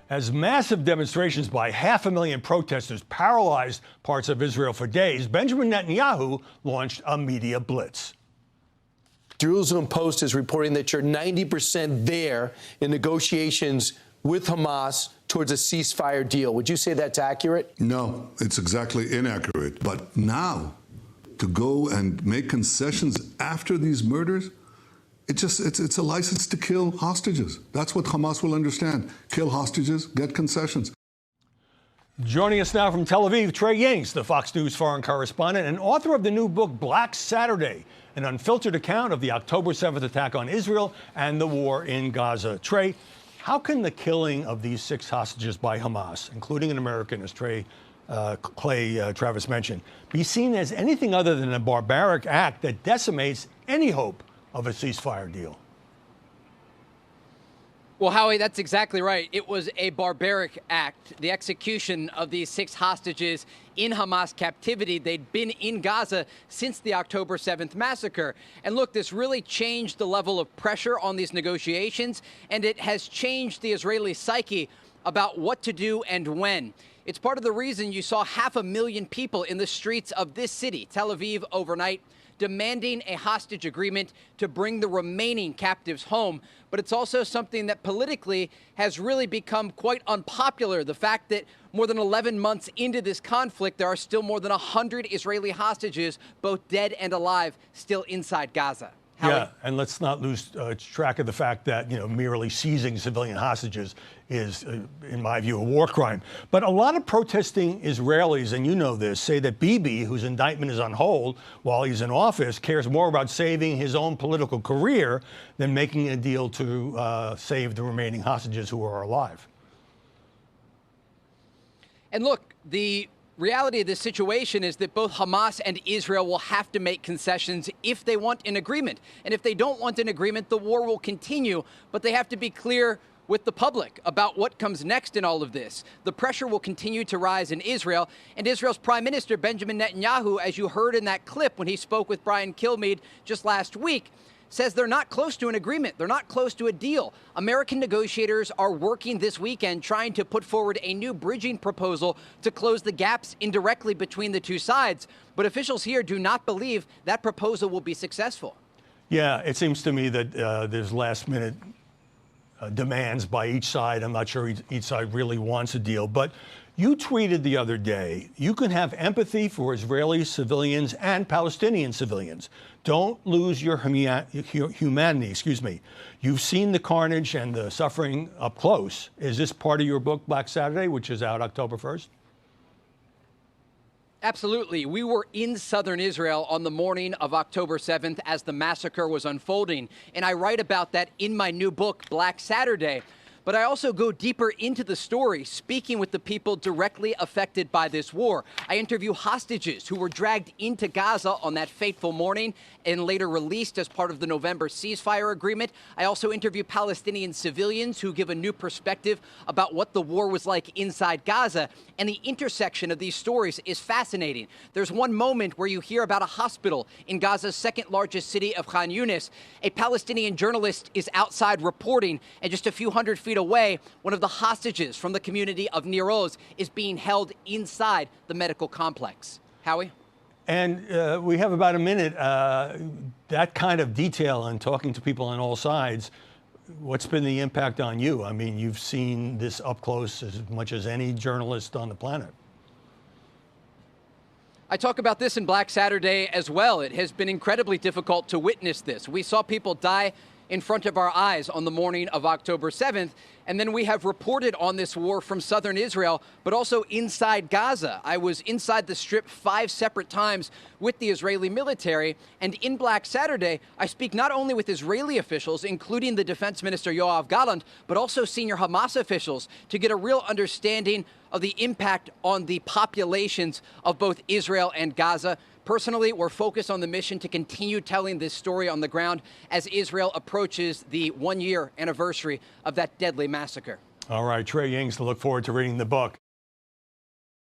As massive demonstrations by 500,000 protesters paralyzed parts of Israel for days, Benjamin Netanyahu launched a media blitz. Jerusalem Post is reporting that you're 90% there in negotiations with Hamas towards a ceasefire deal. Would you say that's accurate? No, it's exactly inaccurate. But now, to go and make concessions after these murders, it's a license to kill hostages. That's what Hamas will understand. Kill hostages, get concessions. Joining us now from Tel Aviv, Trey Yingst, the Fox News foreign correspondent and author of the new book, Black Saturday, an unfiltered account of the October 7th attack on Israel and the war in Gaza. Trey, how can the killing of these 6 hostages by Hamas, including an American, as Clay Travis mentioned, be seen as anything other than a barbaric act that decimates any hope of a ceasefire deal? Well, Howie, that's exactly right. It was a barbaric act, the execution of these 6 hostages in Hamas captivity. They'd been in Gaza since the October 7th massacre. And look, this really changed the level of pressure on these negotiations, and it has changed the Israeli psyche about what to do and when. It's part of the reason you saw 500,000 people in the streets of this city, Tel Aviv, overnight, demanding a hostage agreement to bring the remaining captives home. But it's also something that politically has really become quite unpopular. The fact that more than 11 months into this conflict, there are still more than 100 Israeli hostages, both dead and alive, still inside Gaza. Howie? Yeah, and let's not lose track of the fact that, merely seizing civilian hostages is, in my view, a war crime. But a lot of protesting Israelis, and you know this, say that Bibi, whose indictment is on hold while he's in office, cares more about saving his own political career than making a deal to save the remaining hostages who are alive. And look, the reality of this situation is that both Hamas and Israel will have to make concessions if they want an agreement. And if they don't want an agreement, the war will continue. But they have to be clear with the public about what comes next in all of this. The pressure will continue to rise in Israel. And Israel's Prime Minister, Benjamin Netanyahu, as you heard in that clip when he spoke with Brian Kilmeade just last week, says they're not close to an agreement. They're not close to a deal. American negotiators are working this weekend trying to put forward a new bridging proposal to close the gaps indirectly between the two sides. But officials here do not believe that proposal will be successful. Yeah, it seems to me that there's last-minute demands by each side. I'm not sure each side really wants a deal. But you tweeted the other day, you can have empathy for Israeli civilians and Palestinian civilians. Don't lose your humanity, You've seen the carnage and the suffering up close. Is this part of your book, Black Saturday, which is out October 1st? Absolutely. We were in southern Israel on the morning of October 7th as the massacre was unfolding. And I write about that in my new book, Black Saturday. But I also go deeper into the story, speaking with the people directly affected by this war. I interview hostages who were dragged into Gaza on that fateful morning and later released as part of the November ceasefire agreement. I also interview Palestinian civilians who give a new perspective about what the war was like inside Gaza. And the intersection of these stories is fascinating. There's one moment where you hear about a hospital in Gaza's second largest city of Khan Yunis. A Palestinian journalist is outside reporting, and just a few hundred feet away, one of the hostages from the community of Nir Oz is being held inside the medical complex. Howie? And we have about a minute. That kind of detail and talking to people on all sides, what's been the impact on you? I mean, you've seen this up close as much as any journalist on the planet. I talk about this in Black Saturday as well. It has been incredibly difficult to witness this. We saw people die in front of our eyes on the morning of October 7th. And then we have reported on this war from southern Israel, but also inside Gaza. I was inside the Strip 5 separate times with the Israeli military. And in Black Saturday, I speak not only with Israeli officials, including the Defense Minister Yoav Gallant, but also senior Hamas officials to get a real understanding of the impact on the populations of both Israel and Gaza. Personally, we're focused on the mission to continue telling this story on the ground as Israel approaches the one-year anniversary of that deadly massacre. All right, Trey Yingst, to look forward to reading the book.